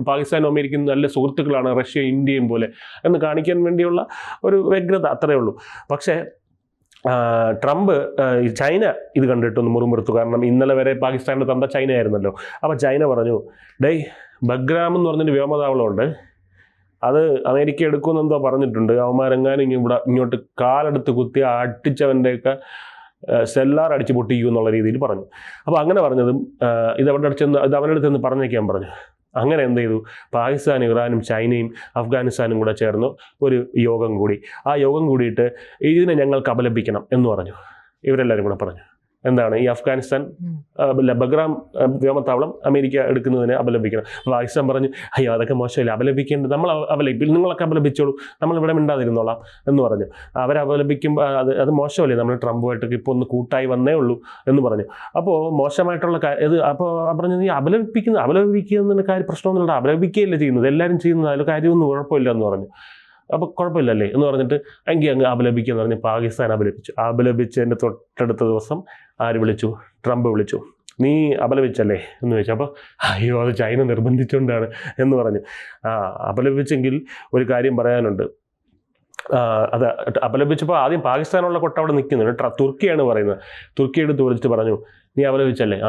പാകിസ്ഥാനും അമേരിക്കയും നല്ല സുഹൃത്തുക്കളാണ്, റഷ്യ ഇന്ത്യയും പോലെ എന്ന് കാണിക്കാൻ വേണ്ടിയുള്ള ഒരു വ്യഗ്രത, അത്രയേ ഉള്ളൂ. പക്ഷേ ട്രംപ് ചൈന ഇത് കണ്ടിട്ടൊന്ന് മുറുമുറുത്തു. കാരണം ഇന്നലെ വരെ പാകിസ്ഥാനിൻ്റെ തന്ത ചൈന ആയിരുന്നല്ലോ. അപ്പോൾ ചൈന പറഞ്ഞു, ബഗ്രാം എന്ന് പറഞ്ഞൊരു വ്യോമതാവളമുണ്ട്, അത് അമേരിക്ക എടുക്കുമെന്നെന്തോ പറഞ്ഞിട്ടുണ്ട്, അവന്മാരെങ്ങാനും ഇങ്ങോട്ട് കാലെടുത്ത് കുത്തി അടിച്ചവൻ്റെയൊക്കെ സെല്ലാർ അടിച്ച് പൊട്ടിക്കൂ എന്നുള്ള രീതിയിൽ പറഞ്ഞു. അപ്പോൾ അങ്ങനെ പറഞ്ഞതും ഇത് അവരുടെ അടുത്ത് നിന്ന് പറഞ്ഞേക്കാൻ പറഞ്ഞു. അങ്ങനെ എന്ത് ചെയ്തു? പാകിസ്ഥാൻ, ഇറാനും ചൈനയും അഫ്ഗാനിസ്ഥാനും കൂടെ ചേർന്ന് ഒരു യോഗം കൂടി. ആ യോഗം കൂടിയിട്ട് ഇതിനെ ഞങ്ങൾക്ക് അപലപിക്കണം എന്ന് പറഞ്ഞു. ഇവരെല്ലാവരും കൂടെ പറഞ്ഞു എന്താണ് ഈ അഫ്ഗാനിസ്ഥാൻ ബഗ്രാം വ്യോമത്താവളം അമേരിക്ക എടുക്കുന്നതിനെ അപലപിക്കണം. പാകിസ്ഥാൻ പറഞ്ഞു അയ്യോ അതൊക്കെ മോശമില്ല, അപലപിക്കേണ്ടത് നമ്മൾ നിങ്ങളൊക്കെ അപലപിച്ചോളൂ, നമ്മളിവിടെ മിണ്ടാതിരുന്നോളാം എന്ന് പറഞ്ഞു. അവരപലപിക്കുമ്പോൾ അത് മോശമല്ലേ, നമ്മൾ ട്രംപുമായിട്ടൊക്കെ ഇപ്പോൾ ഒന്ന് കൂട്ടായി വന്നേ ഉള്ളൂ എന്ന് പറഞ്ഞു. അപ്പോൾ മോശമായിട്ടുള്ള ഇത് അപ്പോൾ പറഞ്ഞത് ഈ അപലപിക്കുന്ന കാര്യം പ്രശ്നമൊന്നുമില്ല, അപലപിക്കുകയല്ലേ ചെയ്യുന്നത്, എല്ലാവരും ചെയ്യുന്നത്, അതിൽ കാര്യമൊന്നും കുഴപ്പമില്ല എന്ന് പറഞ്ഞു. അപ്പോൾ കുഴപ്പമില്ലല്ലേ എന്ന് പറഞ്ഞിട്ട് എങ്കിൽ അങ്ങ് അപലപിക്കുക എന്ന് പറഞ്ഞ് പാകിസ്ഥാൻ അപലപിച്ചതിൻ്റെ തൊട്ടടുത്ത ദിവസം ആര് വിളിച്ചു? ട്രംപ് വിളിച്ചു. നീ അപലപിച്ചല്ലേ എന്ന് ചോദിച്ചു. അപ്പോൾ അയ്യോ അത് ചൈന നിർബന്ധിച്ചുകൊണ്ടാണ് എന്ന് പറഞ്ഞു. അപലപിച്ചെങ്കിൽ ഒരു കാര്യം പറയാനുണ്ട്. അത് അപലപിച്ചപ്പോൾ ആദ്യം പാകിസ്ഥാനുള്ള കൊട്ട അവിടെ നിൽക്കുന്നുണ്ട്. തുർക്കിയാണ് പറയുന്നത്. തുർക്കി എടുത്ത് വിളിച്ചിട്ട് പറഞ്ഞു, നീ അപലപിച്ചല്ലേ,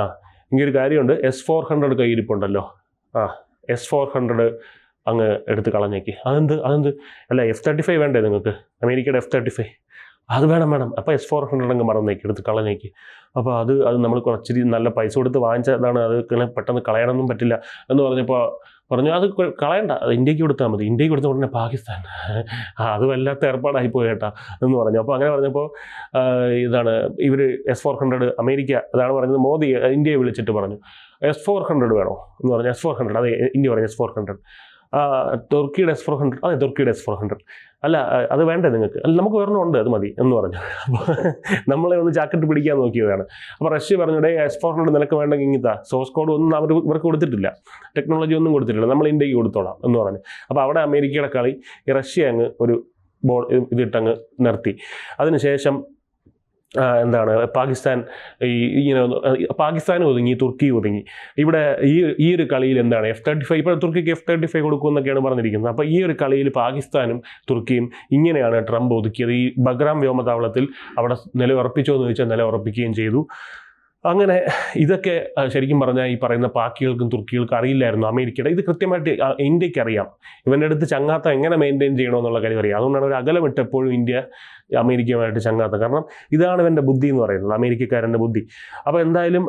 ഇങ്ങനൊരു കാര്യമുണ്ട്, S-400 കയ്യിരിപ്പുണ്ടല്ലോ, S-400 അങ്ങ് എടുത്ത് കളഞ്ഞേക്ക്. അതെന്ത് അല്ല F-35 വേണ്ടേ നിങ്ങൾക്ക്? അമേരിക്കയുടെ F-35 അത് വേണം. അപ്പോൾ S-400 അങ്ങ് മറന്നേക്ക്, എടുത്ത് കളഞ്ഞേക്ക്. അപ്പോൾ അത് നമ്മൾ കുറച്ചിരി നല്ല പൈസ കൊടുത്ത് വാങ്ങിച്ചതാണ്, അത് പെട്ടെന്ന് കളയാനൊന്നും പറ്റില്ല എന്ന് പറഞ്ഞപ്പോൾ പറഞ്ഞു അത് കളയണ്ട, അത് ഇന്ത്യക്ക് കൊടുത്താൽ മതി. ഇന്ത്യക്ക് കൊടുത്ത ഉടനെ പാകിസ്ഥാൻ അത് വല്ലാത്ത ഏർപ്പാടായി പോയി കേട്ടാ എന്ന് പറഞ്ഞു. അപ്പോൾ അങ്ങനെ പറഞ്ഞപ്പോൾ ഇതാണ് ഇവർ S-400 അമേരിക്ക അതാണ് പറഞ്ഞത്. മോദി ഇന്ത്യയെ വിളിച്ചിട്ട് പറഞ്ഞു S-400 വേണോ എന്ന് പറഞ്ഞു. S-400 അതെ ഇന്ത്യ പറഞ്ഞു S-400. തുർക്കിയുടെ S-400 അതെ തുർക്കിയുടെ S-400 അല്ല അത് വേണ്ടേ നിങ്ങൾക്ക്? അല്ല നമുക്ക് ഒരെണ്ണമുണ്ട് അത് മതി എന്ന് പറഞ്ഞു. അപ്പോൾ നമ്മളെ ഒന്ന് ജാക്കറ്റ് പിടിക്കാൻ നോക്കിയതാണ്. അപ്പോൾ റഷ്യ പറഞ്ഞു S-400 നിനക്ക് വേണ്ടെങ്കിൽ ഇങ്ങനത്തെ സോഴ്സ് കോഡ് ഒന്നും ഇവർക്ക് കൊടുത്തിട്ടില്ല, ടെക്നോളജി ഒന്നും കൊടുത്തിട്ടില്ല, നമ്മൾ ഇന്ത്യക്ക് കൊടുത്തോളാം എന്ന് പറഞ്ഞു. അപ്പോൾ അവിടെ അമേരിക്കയുടെ കളി റഷ്യ അങ്ങ് ഒരു ഇതിട്ടങ്ങ് നിർത്തി. അതിനുശേഷം എന്താണ് പാകിസ്ഥാൻ പാകിസ്ഥാൻ ഒതുങ്ങി, തുർക്കി ഒതുങ്ങി. ഇവിടെ ഈ ഒരു കളിയിൽ എന്താണ് F-35 ഇപ്പോൾ തുർക്കിക്ക് F-35 കൊടുക്കുമെന്നൊക്കെയാണ് പറഞ്ഞിരിക്കുന്നത്. അപ്പോൾ ഈ ഒരു കളിയിൽ പാകിസ്ഥാനും തുർക്കിയും ഇങ്ങനെയാണ് ട്രംപ് ഒതുക്കിയത്. ഈ ബഗ്രാം വ്യോമതാവളത്തിൽ അവിടെ നിലയുറപ്പിച്ചോ എന്ന് ചോദിച്ചാൽ നിലയുറപ്പിക്കുകയും ചെയ്തു. അങ്ങനെ ഇതൊക്കെ ശരിക്കും പറഞ്ഞാൽ ഈ പറയുന്ന പാക്കികൾക്കും തുർക്കികൾക്കും അറിയില്ലായിരുന്നു അമേരിക്കയുടെ. ഇത് കൃത്യമായിട്ട് ഇന്ത്യക്ക് അറിയാം. ഇവൻ്റെ അടുത്ത് ചങ്ങാത്തം എങ്ങനെ മെയിൻറ്റെയിൻ ചെയ്യണമെന്നുള്ള കാര്യം അറിയാം. അതുകൊണ്ടാണ് ഒരു അകലമിട്ടെപ്പോഴും ഇന്ത്യ അമേരിക്കയുമായിട്ട് ചങ്ങാത്തം. കാരണം ഇതാണ് ഇവൻ്റെ ബുദ്ധി എന്ന് പറയുന്നത്, അമേരിക്കക്കാരൻ്റെ ബുദ്ധി. അപ്പോൾ എന്തായാലും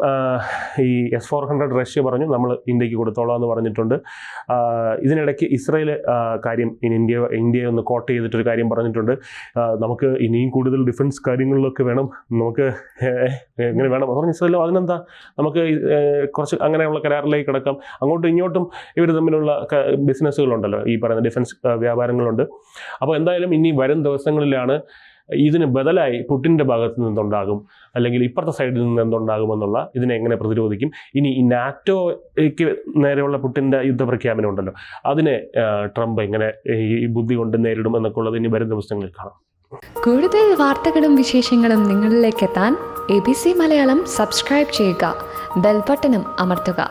ഈ S-400 റഷ്യ പറഞ്ഞു നമ്മൾ ഇന്ത്യക്ക് കൊടുത്തോളാം എന്ന് പറഞ്ഞിട്ടുണ്ട്. ഇതിനിടയ്ക്ക് ഇസ്രായേൽ കാര്യം ഇന്ത്യയെ ഒന്ന് കോട്ട് ചെയ്തിട്ടൊരു കാര്യം പറഞ്ഞിട്ടുണ്ട്. നമുക്ക് ഇനിയും കൂടുതൽ ഡിഫൻസ് കാര്യങ്ങളിലൊക്കെ വേണം, നമുക്ക് എങ്ങനെ വേണം പറഞ്ഞ് ഇസ്രായേലോ അതിനെന്താ നമുക്ക് കുറച്ച് അങ്ങനെയുള്ള കരാറിലേക്ക് കിടക്കാം. അങ്ങോട്ടും ഇങ്ങോട്ടും ഇവർ തമ്മിലുള്ള ബിസിനസ്സുകളുണ്ടല്ലോ, ഈ പറയുന്ന ഡിഫൻസ് വ്യാപാരങ്ങളുണ്ട്. അപ്പോൾ എന്തായാലും ഇനി വരും ദിവസങ്ങളിലാണ് ഇതിന് ബദലായി പുടിൻ്റെ ഭാഗത്ത് നിന്നുണ്ടാകും അല്ലെങ്കിൽ ഇപ്പുറത്തെ സൈഡിൽ നിന്ന് എന്തുണ്ടാകുമെന്നുള്ള ഇതിനെ എങ്ങനെ പ്രതിരോധിക്കും. ഇനി ഈ നാറ്റോയ്ക്ക് നേരെയുള്ള പുടിൻ്റെ യുദ്ധപ്രഖ്യാപനം ഉണ്ടല്ലോ, അതിനെ ട്രംപ് എങ്ങനെ ഈ ബുദ്ധി കൊണ്ട് നേരിടും എന്നൊക്കെ ഉള്ളത് ഇനി വരും ദിവസങ്ങളിൽ കാണാം. കൂടുതൽ വാർത്തകളും വിശേഷങ്ങളും നിങ്ങളിലേക്ക് എത്താൻ ABC മലയാളം സബ്സ്ക്രൈബ് ചെയ്യുക, ബെൽ ബട്ടണും അമർത്തുക.